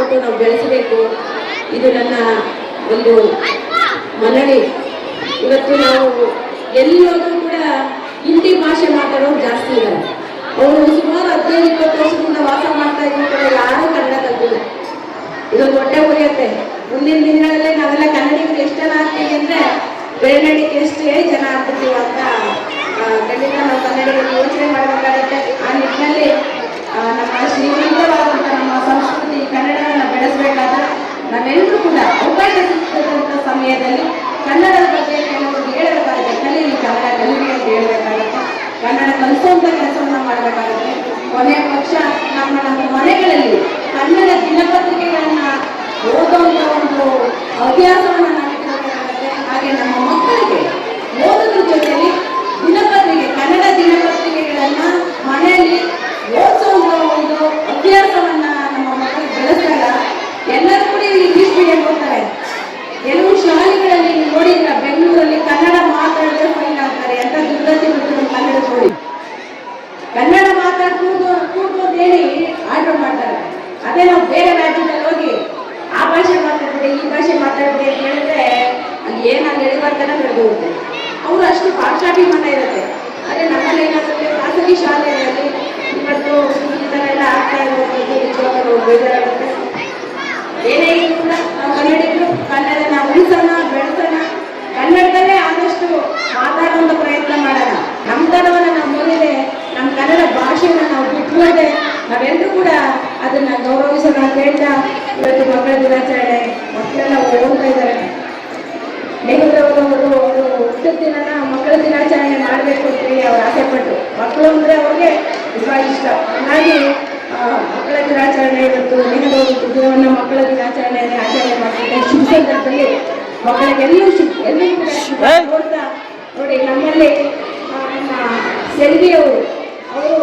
ಕೊಟ್ಟು ನಾವು ಬೆಳೆಸಬೇಕು. ಇದು ನನ್ನ ಒಂದು ಮನವಿ. ಇವತ್ತು ನಾವು ಎಲ್ಲೋದ್ರೂ ಕೂಡ ಹಿಂದಿ ಭಾಷೆ ಮಾತಾಡೋರು ಜಾಸ್ತಿ ಇದ್ದಾರೆ. ಅವರು ಸುಮಾರು 15-20 ವರ್ಷದಿಂದ ವಾಸ ಮಾಡ್ತಾ ಇದ್ರು ಕೂಡ ಯಾರೂ ಕನ್ನಡ ಕಲ್ತಿಲ್ಲ. ಇದೊಂದು ಹೊಟ್ಟೆ ಉರಿಯುತ್ತೆ. ಮುಂದಿನ ದಿನಗಳಲ್ಲಿ ನಾವೆಲ್ಲ ಕನ್ನಡಿಗರು ಎಷ್ಟು ಜನ ಆಗ್ತೀವಿ ಅಂದ್ರೆ ಬೆಳವಣಿಗೆ ಎಷ್ಟೇ ಜನ ಆಗ್ಬಿಡ್ತೀವಿ ಅಂತ ಖಂಡಿತ ನಾವು ಕನ್ನಡಿಗರು ಯೋಚನೆ ಮಾಡಬೇಕಾಗುತ್ತೆ. ಆ ನಿಟ್ಟಿನಲ್ಲಿ ನಮ್ಮ ಶ್ರೀಮಂತವಾದಂಥ ನಮ್ಮ ಸಂಸ್ಕೃತಿ ಕನ್ನಡವನ್ನು ಬೆಳೆಸಬೇಕಾದ್ರೆ ನಾವೆಲ್ಲರೂ ಕೂಡ ಅವಕಾಶ ಸಿಗ್ತಕ್ಕಂಥ ಸಮಯದಲ್ಲಿ ಕನ್ನಡದ ಬಗ್ಗೆ ಕೆಲವರು ಹೇಳಬೇಕಾಗುತ್ತೆ. ಕಲೀಲಿ ಕನ್ನಡ ಕಲೀಲಿ ಅಂತ ಹೇಳಬೇಕಾಗುತ್ತೆ. ಕನ್ನಡ ಕಲಿಸುವಂಥ ಕೆಲಸವನ್ನು ಮಾಡಬೇಕಾಗುತ್ತೆ. ಕೊನೆಯ ಪಕ್ಷ ನಮ್ಮ ಮನೆಗಳಲ್ಲಿ ಕನ್ನಡ ದಿನಪತ್ರಿಕೆಗಳನ್ನ ಓದುವಂಥ ಒಂದು ಹವ್ಯಾಸವನ್ನು ನಾವು ಇಟ್ಕೊಳ್ಬೇಕಾಗುತ್ತೆ. ಹಾಗೆ ನಮ್ಮ ಮಕ್ಕಳಿಗೆ ಓದೋದ್ರ ಜೊತೆಯಲ್ಲಿ ದಿನಪತ್ರಿಕೆ ಕನ್ನಡ ದಿನಪತ್ರಿಕೆಗಳನ್ನ ಮನೆಯಲ್ಲಿ ಓದಿಸುವಂಥ ಒಂದು ಹವ್ಯಾಸವನ್ನ ನಮ್ಮ ಮಕ್ಕಳಿಗೆ ಬೆಳೆಸಿದಾಗ ಎಲ್ಲರೂ ಕೂಡ ಇಂಗ್ಲಿಷ್ ಮೀಡಿಯಂ ಹೋಗ್ತಾರೆ. ಕೆಲವು ಶಾಲೆಗಳಲ್ಲಿ ನೋಡಿದ್ರ ಬೆಂಗಳೂರಲ್ಲಿ ಕನ್ನಡ ಮಾತಾಡಿದ್ರೆ ಫೈನ್ ಆಗ್ತಾರೆ ಅಂತ ದುರ್ಗತಿ ಬಿಟ್ಟು ನಮ್ಮ ಕನ್ನಡ ನೋಡಿ ಕನ್ನಡ ಮಾತಾಡ್ಬೋದು ಅಂತ ಹೇಳಿ ಆರ್ಡರ್ ಮಾಡ್ತಾರೆ. ಅದೇ ನಾವು ಬೇರೆ ರಾಜ್ಯದಲ್ಲಿ ಹೋಗಿ ಆ ಭಾಷೆ ಮಾತಾಡ್ಬಿಡಿ ಈ ಭಾಷೆ ಮಾತಾಡ್ಬಿಡಿ ಅಂತ ಹೇಳಿದ್ರೆ ಅಲ್ಲಿ ಏನಾದ್ರು ಎಳಿಬರ್ತಾನೆ ನಡೆದೋಗುತ್ತೆ. ಅವರು ಅಷ್ಟು ಭಾಷಾಭಿಮಾನ ಇರುತ್ತೆ. ಅದೇ ನಮ್ಮಲ್ಲಿ ಏನಾಗುತ್ತೆ ಖಾಸಗಿ ಶಾಲೆಯಲ್ಲಿ ಇವತ್ತು ಈ ಥರ ಎಲ್ಲ ಆಗ್ತಾ ಇರೋದು ನಿಜವಾಗ್ಲೂ ಬೇಜಾರಾಗುತ್ತೆ. ಏನೇ ಇದ್ರು ಕೂಡ ನಾವು ಕನ್ನಡಿಗರು ಕನ್ನಡನ ಉಳಿಸೋಣ ಬೆಳೆಸೋಣ. ಕನ್ನಡದಲ್ಲೇ ಆದಷ್ಟು ಮಾತಾಡುವಂಥ ಪ್ರಯತ್ನ ಮಾಡೋಣ. ನಮ್ಮ ತನವನ್ನು ನಾವು ಮುಂದೆ ನಮ್ಮ ಕನ್ನಡ ಭಾಷೆಯನ್ನು ನಾವು ಬಿಟ್ಟುಕೊಳ್ಳದೆ ನಾವೆಲ್ಲರೂ ಕೂಡ ಅದನ್ನ ಗೌರವಿಸೋಣ ಅಂತ ಹೇಳ್ತಾ ಇವತ್ತು ಮಕ್ಕಳ ದಿನಾಚರಣೆ ಮಕ್ಕಳೆಲ್ಲ ಓದ್ತಾ ಇದ್ದಾರೆ. ನೆಹರು ಅವರು ಹುಟ್ಟಿದ ದಿನನ ಮಕ್ಕಳ ದಿನಾಚರಣೆ ಮಾಡಬೇಕು ಅಂತ ಹೇಳಿ ಅವ್ರು ಆಸೆ ಪಟ್ಟರು. ಮಕ್ಕಳು ಅಂದರೆ ಅವ್ರಿಗೆ ತುಂಬ ಇಷ್ಟ. ಹಾಗಾಗಿ ಮಕ್ಕಳ ದಿನಾಚರಣೆ ಇವತ್ತು ನೆಹರು ದಿನವನ್ನು ಮಕ್ಕಳ ದಿನಾಚರಣೆಯನ್ನು ಆಚರಣೆ ಮಾಡ್ತಿದ್ದೆ. ಶುಭ ಸಂದರ್ಭದಲ್ಲಿ ಮಕ್ಕಳಿಗೆಲ್ಲೂ ನೋಡ್ತಾ ನೋಡಿ ನಮ್ಮಲ್ಲಿ ನಮ್ಮ ಸೆಲ್ವಿಯವರು ಅವರು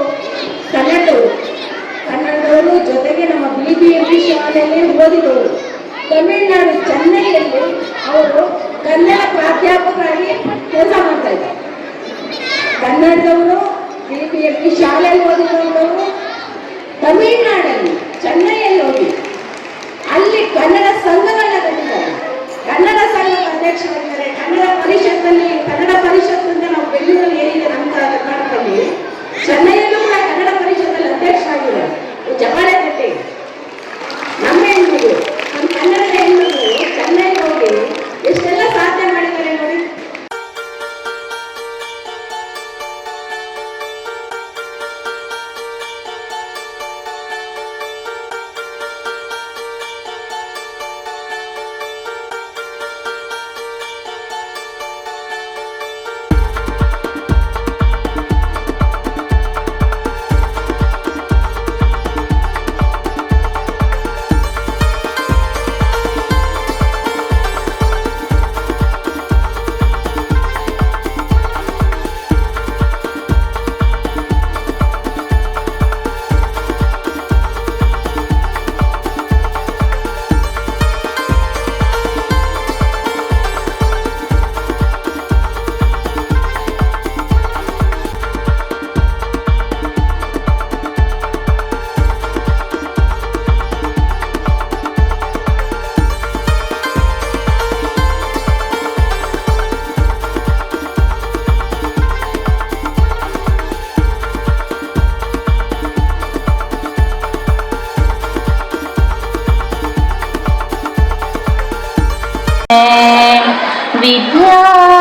ಕನ್ನಡದವರು ಜೊತೆಗೆ ನಮ್ಮ BBMP ಶಾಲೆಯಲ್ಲಿ ಓದಿದವರು. ತಮಿಳುನಾಡು ಚೆನ್ನೈಯಲ್ಲಿ ಅವರು ಕನ್ನಡ ಪ್ರಾಧ್ಯಾಪಕರಾಗಿ ಕೆಲಸ ಮಾಡ್ತಾ ಇದ್ದಾರೆ. ಕನ್ನಡದವರು BBMP ಶಾಲೆಯಲ್ಲಿ ಓದಿದವರು ತಮಿಳುನಾಡಲ್ಲಿ ಚೆನ್ನೈಯಲ್ಲಿ ಹೋಗಿ ಅಲ್ಲಿ ಕನ್ನಡ ಸಂಘಗಳನ್ನ ಕಟ್ಟಿದ್ದಾರೆ. ಕನ್ನಡ ಸಂಘದ ಅಧ್ಯಕ್ಷರಾಗಿದ್ದಾರೆ. ಕನ್ನಡ ಪರಿಷತ್ನಲ್ಲಿ ಕನ್ನಡ ಪರಿಷತ್ ಅಂತ ನಾವು ಬೆಂಗಳೂರಲ್ಲಿ ಏನಿದೆ ನಮ್ಮ ಕರ್ನಾಟಕದಲ್ಲಿ ಚೆನ್ನೈಯಲ್ಲೂ ಕೂಡ ಕನ್ನಡ ಪರಿಷತ್ತಲ್ಲಿ ಅಧ್ಯಕ್ಷರಾಗಿದ್ದಾರೆ. ಜಪಾಳೆ ಕಟ್ಟಿ ನಮ್ಮ ಹೆಣ್ಣು ನಮ್ಮ ಕನ್ನಡದ ಹೆಣ್ಣು ಚೆನ್ನೈಗೆ ಹೋಗಿ ಎಷ್ಟೆಲ್ಲ ಸಾಧನೆ ಮಾಡಿದ್ದಾರೆ ನೋಡಿ.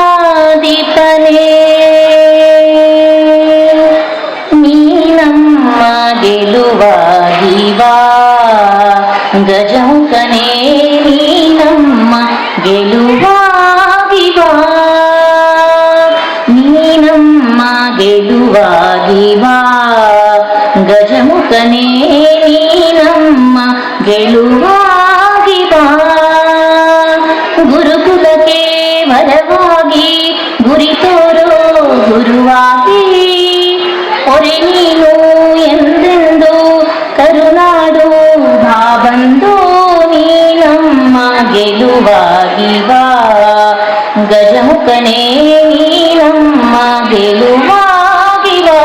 ವಿದ್ಯಾದೀಪನೇ ನೀನಮ್ಮ ಗೆಲುವಾಗಿ ಬಾ, ಗಜಮುಖನೇ ನೀನಮ್ಮ ಗೆಲುವಾಗಿ ಬಾ, ನೀನಮ್ಮ ಗೆಲುವಾಗಿ ಬಾ, ಗಜಮುಖನೇ ನೀನಮ್ಮ ಗೆಲುವಾಗಿ ಬಾ. ಗುರುಕುಲಕ್ಕೆ ಬಲವಾಗಿ ಗುರಿ ತೋರೋ ಗುರುವಾಗಿ ಹೊರೆ ನೀನು ಎಂದೆಂದು ಕರುನಾಡು ಭಾಬಂದು ನೀನಮ್ಮ ಗೆಲುವಾಗಿ ಬಾ, ಗಜಮುಖನೇ ನೀನಮ್ಮ ಗೆಲುವಾಗಿ ಬಾ.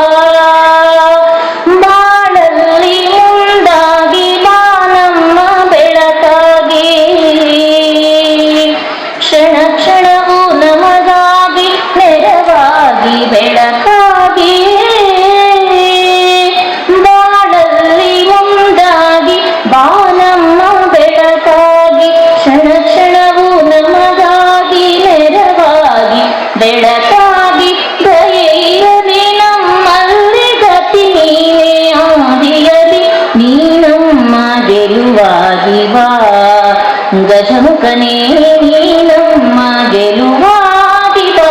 ಬಾಳಲ್ಲಿ ಮುಂದಾಗಿ ಬಾ ನಮ್ಮ ಬೆಳ ಗಜಮುಖನೇ ನೀನಮ್ಮ ಗೆಲುವಾಗಿ ಬಾ.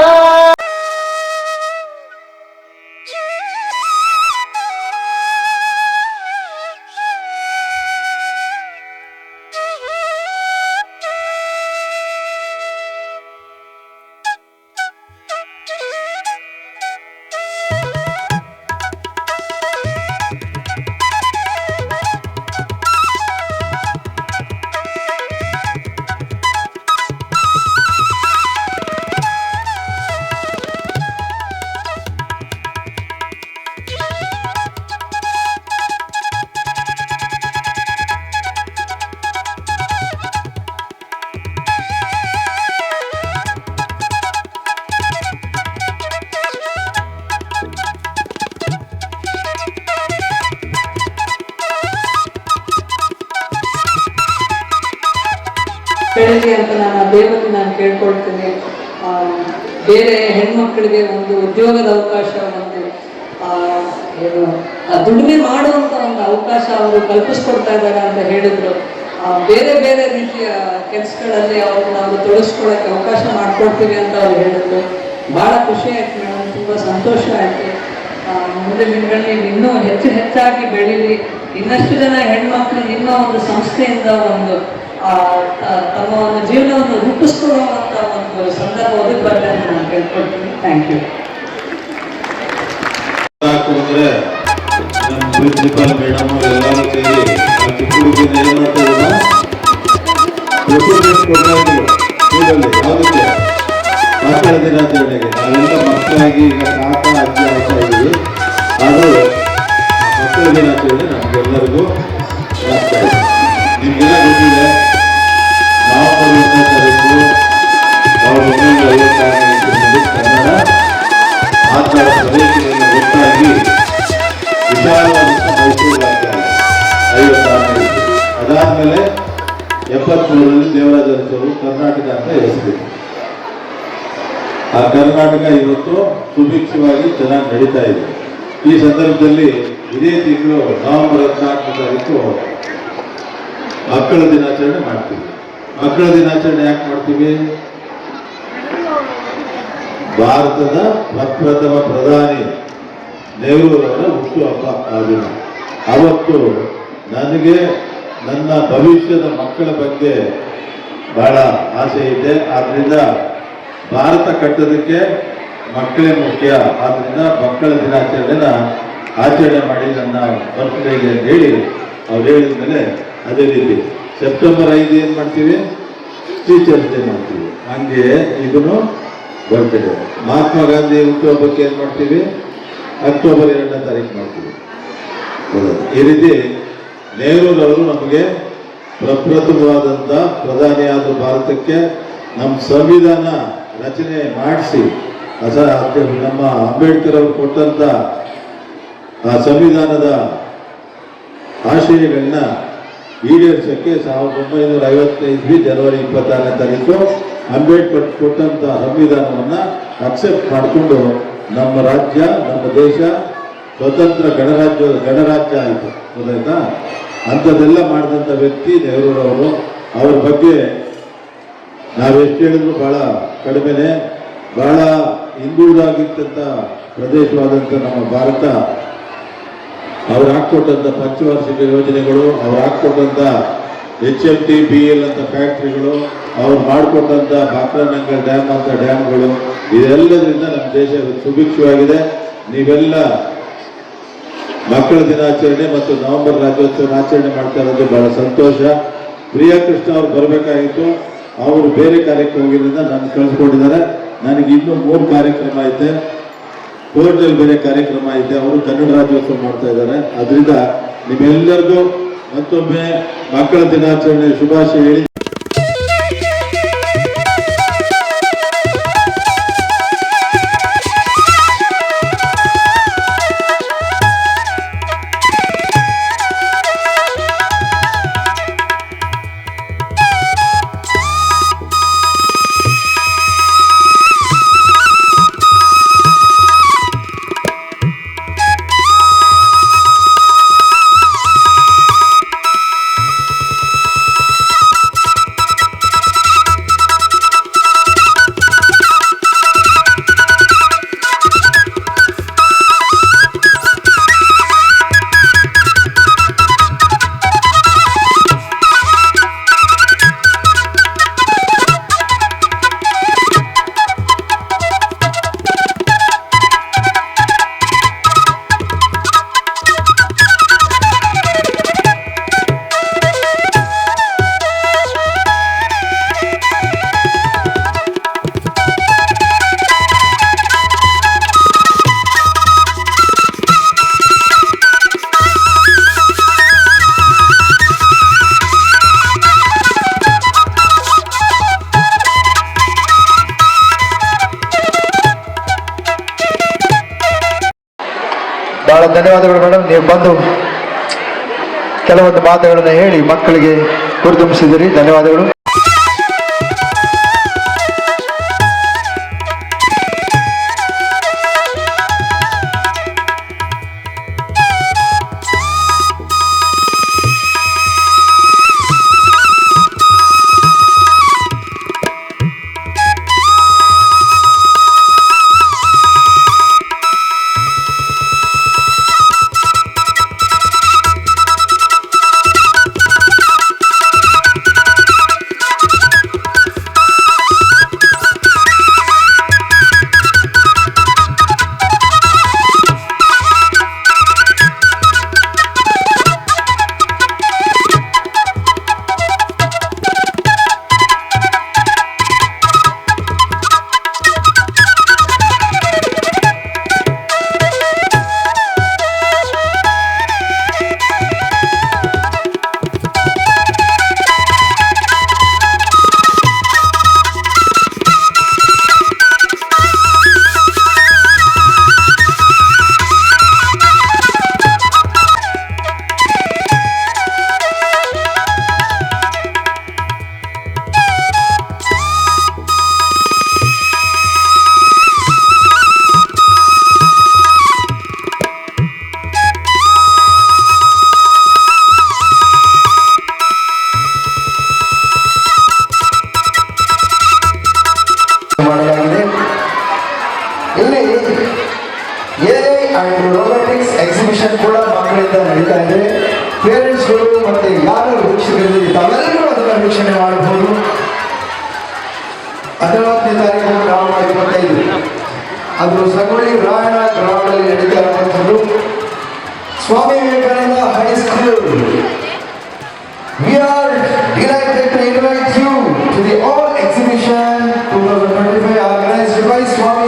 ಬೆಳಗ್ಗೆ ಅಂತ ನಾನು ದೇವರಲ್ಲಿ ನಾನು ಕೇಳ್ಕೊಳ್ತೀನಿ. ಬೇರೆ ಹೆಣ್ಮಕ್ಳಿಗೆ ಒಂದು ಉದ್ಯೋಗದ ಅವಕಾಶ, ಒಂದು ಏನು ದುಡಿಮೆ ಮಾಡುವಂಥ ಒಂದು ಅವಕಾಶ ಅವರು ಕಲ್ಪಿಸ್ಕೊಡ್ತಾ ಇದ್ದಾರೆ ಅಂತ ಹೇಳಿದ್ರು. ಬೇರೆ ಬೇರೆ ರೀತಿಯ ಕೆಲಸಗಳಲ್ಲಿ ಅವ್ರನ್ನ ನಾವು ತೊಡಗಿಸ್ಕೊಳ್ಳೋಕ್ಕೆ ಅವಕಾಶ ಮಾಡಿಕೊಡ್ತೀವಿ ಅಂತ ಅವ್ರು ಹೇಳಿದ್ರು. ಭಾಳ ಖುಷಿ ಆಯ್ತು ಮೇಡಮ್, ತುಂಬ ಸಂತೋಷ ಆಯಿತು. ಮುಂದೆ ದಿನಗಳಲ್ಲಿ ಇನ್ನೂ ಹೆಚ್ಚಾಗಿ ಬೆಳೀಲಿ, ಇನ್ನಷ್ಟು ಜನ ಹೆಣ್ಮಕ್ಳಿಗೆ ಇನ್ನೂ ಒಂದು ಸಂಸ್ಥೆಯಿಂದ ಒಂದು ತಮ್ಮ ಒಂದು ಜೀವನವನ್ನು ರೂಪಿಸ್ಕೊಳ್ಳುವಂಥ ಒಂದು ಸಂದರ್ಭ ಒದಗಿ ಬರಲಿ ಅಂತ ನಾನು ಕೇಳ್ಕೊಳ್ತೀನಿ. Thank you. ಅಂದ್ರೆ ನಮ್ಮ ಪ್ರಿನ್ಸಿಪಾಲ್ ಮೇಡಮ್ ಎಲ್ಲರೂ ಸೇರಿ ಚಿಕ್ಕ ಹುಡುಗಿನ ಏನು ಮಾಡ್ತಾ ಇದ್ರು, ರೆಪ್ರೆಸೆಂಟ್ ಕೊಡ್ತಾ ಇದ್ರು ಸ್ಕೂಲಲ್ಲಿ. ಯಾವುದಕ್ಕೆ? ಮಕ್ಕಳ ದಿನಾಚರಣೆಗೆ. ನಾವೆಲ್ಲ ಮಕ್ಕಳಾಗಿ ಈಗ ತಾತ ಅಜ್ಜಿ ಆಗ್ತಾ ಇದ್ವಿ, ಆದರೂ ಮಕ್ಕಳ ದಿನಾಚರಣೆ ನಮಗೆಲ್ಲರಿಗೂ ಆಗ್ತಾ ಇದೆ. ನಿಮಗೆಲ್ಲ ಗೊತ್ತಿದೆ, ನವೆಂಬರ್ 1ನೇ ತಾರೀಕು 1956 ಕನ್ನಡ ಮಾತನಾಡ ಪ್ರದೇಶಗಳನ್ನು ಒಟ್ಟಾಗಿ ವಿಶಾಲವಾದಂಥ ಮೈಸೂರು ರಾಜ್ಯ 56ನೇ ಇತ್ತು. ಅದಾದಮೇಲೆ 73ರಲ್ಲಿ ದೇವರಾಜ ಅರಸರು ಕರ್ನಾಟಕ ಅಂತ ಹೆಸರಿತ್ತು. ಆ ಕರ್ನಾಟಕ ಇವತ್ತು ಸುಭಿಕ್ಷವಾಗಿ ಚೆನ್ನಾಗಿ ನಡೀತಾ ಇದೆ. ಈ ಸಂದರ್ಭದಲ್ಲಿ ಇದೇ ತಿಂಗಳು ನವೆಂಬರ್ 14ನೇ ತಾರೀಕು ಮಕ್ಕಳ ದಿನಾಚರಣೆ ಮಾಡ್ತೀವಿ. ಮಕ್ಕಳ ದಿನಾಚರಣೆ ಯಾಕೆ ಮಾಡ್ತೀವಿ? ಭಾರತದ ಪ್ರಪ್ರಥಮ ಪ್ರಧಾನಿ ನೆಹರೂರವರ ಹುಟ್ಟುಹಬ್ಬ ಆ ದಿನ. ಅವತ್ತು ನನಗೆ ನನ್ನ ಭವಿಷ್ಯದ ಮಕ್ಕಳ ಬಗ್ಗೆ ಬಹಳ ಆಸೆ ಇದೆ. ಆದ್ದರಿಂದ ಭಾರತ ಕಟ್ಟೋದಕ್ಕೆ ಮಕ್ಕಳೇ ಮುಖ್ಯ. ಆದ್ದರಿಂದ ಮಕ್ಕಳ ದಿನಾಚರಣೆನ ಆಚರಣೆ ಮಾಡಿ ನನ್ನ ಬರ್ತ್ಡೇಗೆ ಅಂತ ಹೇಳಿ ಅವ್ರು ಹೇಳಿದ ಮೇಲೆ ಅದೇ ರೀತಿ ಸೆಪ್ಟೆಂಬರ್ 5 ಏನು ಮಾಡ್ತೀವಿ? ಟೀಚರ್ಸ್ ಡೇ ಮಾಡ್ತೀವಿ. ಹಂಗೆ ಇದನ್ನು ಬರ್ತ್ಡೇ. ಮಹಾತ್ಮ ಗಾಂಧಿ ಹುಟ್ಟುಹಬ್ಬಕ್ಕೆ ಏನು ಮಾಡ್ತೀವಿ? ಅಕ್ಟೋಬರ್ 2ನೇ ತಾರೀಕು ಮಾಡ್ತೀವಿ. ಈ ರೀತಿ ನೆಹರೂರವರು ನಮಗೆ ಪ್ರಪ್ರಥಮವಾದಂಥ ಪ್ರಧಾನಿಯಾದ ಭಾರತಕ್ಕೆ ನಮ್ಮ ಸಂವಿಧಾನ ರಚನೆ ಮಾಡಿಸಿ, ನಮ್ಮ ಅಂಬೇಡ್ಕರ್ ಅವರು ಕೊಟ್ಟಂಥ ಆ ಸಂವಿಧಾನದ ಆಶಯಗಳನ್ನ ಈಡೇರಿಸೋಕ್ಕೆ 1955 ಜನವರಿ 26ನೇ ತಾರೀಕು ಅಂಬೇಡ್ಕರ್ ಕೊಟ್ಟಂಥ ಸಂವಿಧಾನವನ್ನು ಅಕ್ಸೆಪ್ಟ್ ಮಾಡಿಕೊಂಡು ನಮ್ಮ ರಾಜ್ಯ, ನಮ್ಮ ದೇಶ ಸ್ವತಂತ್ರ ಗಣರಾಜ್ಯ ಆಯಿತು. ಗೊತ್ತಾಯ್ತಾ? ಅಂಥದ್ದೆಲ್ಲ ಮಾಡಿದಂಥ ವ್ಯಕ್ತಿ ನೆಹರೂರವರು. ಅವ್ರ ಬಗ್ಗೆ ನಾವೆಷ್ಟು ಹೇಳಿದ್ರು ಭಾಳ ಕಡಿಮೆನೆ. ಭಾಳ ಹಿಂದುಳಿದಾಗಿದ್ದಂಥ ಪ್ರದೇಶವಾದಂಥ ನಮ್ಮ ಭಾರತ ಅವ್ರು ಹಾಕ್ಕೊಟ್ಟಂಥ ಪಂಚವಾರ್ಷಿಕ ಯೋಜನೆಗಳು, ಅವ್ರು ಹಾಕ್ಕೊಟ್ಟಂಥ HMT BL ಅಂತ ಫ್ಯಾಕ್ಟ್ರಿಗಳು, ಅವ್ರು ಮಾಡಿಕೊಟ್ಟಂಥ ಬಾಕ್ರಾನಂಗಲ್ ಡ್ಯಾಮ್ ಅಂತ ಡ್ಯಾಮ್ಗಳು, ಇದೆಲ್ಲದರಿಂದ ನಮ್ಮ ದೇಶ ಸುಭಿಕ್ಷವಾಗಿದೆ. ನೀವೆಲ್ಲ ಮಕ್ಕಳ ದಿನಾಚರಣೆ ಮತ್ತು ನವೆಂಬರ್ ರಾಜ್ಯೋತ್ಸವ ಆಚರಣೆ ಮಾಡ್ತಾ ಇರೋದು ಬಹಳ ಸಂತೋಷ. ಪ್ರಿಯಾ ಕೃಷ್ಣ ಅವ್ರು ಬರಬೇಕಾಗಿತ್ತು, ಅವರು ಬೇರೆ ಕಾರ್ಯಕ್ಕೆ ಹೋಗಿದ್ದರಿಂದ ನಾನು ಕಳಿಸ್ಕೊಂಡಿದ್ದಾರೆ. ನನಗೆ ಇನ್ನೂ 3 ಕಾರ್ಯಕ್ರಮ ಐತೆ. ಕೋರ್ಟಲ್ಲಿ ಬೇರೆ ಕಾರ್ಯಕ್ರಮ ಐತೆ. ಅವರು ಕನ್ನಡ ರಾಜ್ಯೋತ್ಸವ ಮಾಡ್ತಾ ಇದ್ದಾರೆ. ಅದರಿಂದ ನಿಮ್ಮೆಲ್ಲರಿಗೂ ಮತ್ತೊಮ್ಮೆ ಮಕ್ಕಳ ದಿನಾಚರಣೆ ಶುಭಾಶಯ ಹೇಳಿ ಬಹಳ ಧನ್ಯವಾದಗಳು ಮೇಡಮ್. ನೀವು ಬಂದು ಕೆಲವೊಂದು ಮಾತುಗಳನ್ನು ಹೇಳಿ ಮಕ್ಕಳಿಗೆ ಹುರಿದುಂಬಿಸಿದಿರಿ. ಧನ್ಯವಾದಗಳು. ಮಾಡಲಾಗಿದೆ. ಇಲ್ಲಿ ಎಐ ಅಂಡ್ ರೋಬೋಟಿಕ್ಸ್ ಎಕ್ಸಿಬಿಷನ್ ಕೂಡ ಮಕ್ಕಳಿಂದ ನಡೀತಾ ಇದೆ. ಪೇರೆಂಟ್ಸ್ಗಳು ಮತ್ತೆ ಯಾರು ವೀಕ್ಷಕರು ತಾವೆಲ್ಲರೂ ಅದನ್ನು ವೀಕ್ಷಣೆ ಮಾಡಬಹುದು. 18ನೇ ತಾರೀಕು ನವೆಂಬರ್ 25 ಅದು ಸಂಗೊಳ್ಳಿ ರಾಯಣ್ಣ ಗ್ರೌಂಡಲ್ಲಿ ನಡೀತಾ ಇರುವಂಥದ್ದು. Swami Vivekananda high school. We are delighted to invite you to the All Exhibition 2025 organized by Swami.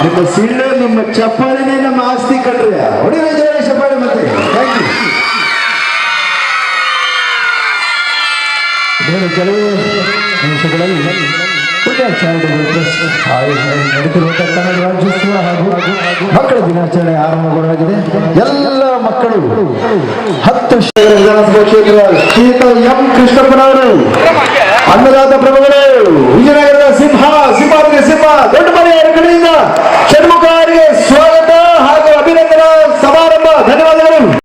ನಿಮ್ಮ ಸಿಳ್ಳು ನಿಮ್ಮ ಚಪ್ಪಾಳಿನೇ ನಮ್ಮ ಆಸ್ತಿ ಕಣ್ರಿ. ಹೊಡಿವೆ ಜೋರ ಚಪ್ಪಾಳಿ ಮತ್ತೆ. Thank you. ಕೆಲವು ನಿಮಿಷಗಳಲ್ಲಿ ನಡೆದಿರುವಂತಹ ಕನ್ನಡ ರಾಜ್ಯೋತ್ಸವ ಹಾಗೂ ಮಕ್ಕಳ ದಿನಾಚರಣೆ ಆರಂಭಗೊಳ್ಳಲಾಗಿದೆ. ಎಲ್ಲ ಮಕ್ಕಳು 10 ವಿಧಾನಸಭಾ ಕ್ಷೇತ್ರ ಶ್ರೀಯುತ ಎಂ ಕೃಷ್ಣಪ್ಪನವರು, ಅನ್ನದಾತ ಪ್ರಭುಗಳು, ವಿಜಯನಗರದ ಸಿಂಹಾದ್ರಿ ಸಿಂಹ ದೊಡ್ಡ ಮನೆಯವರ ಕಡೆಯಿಂದ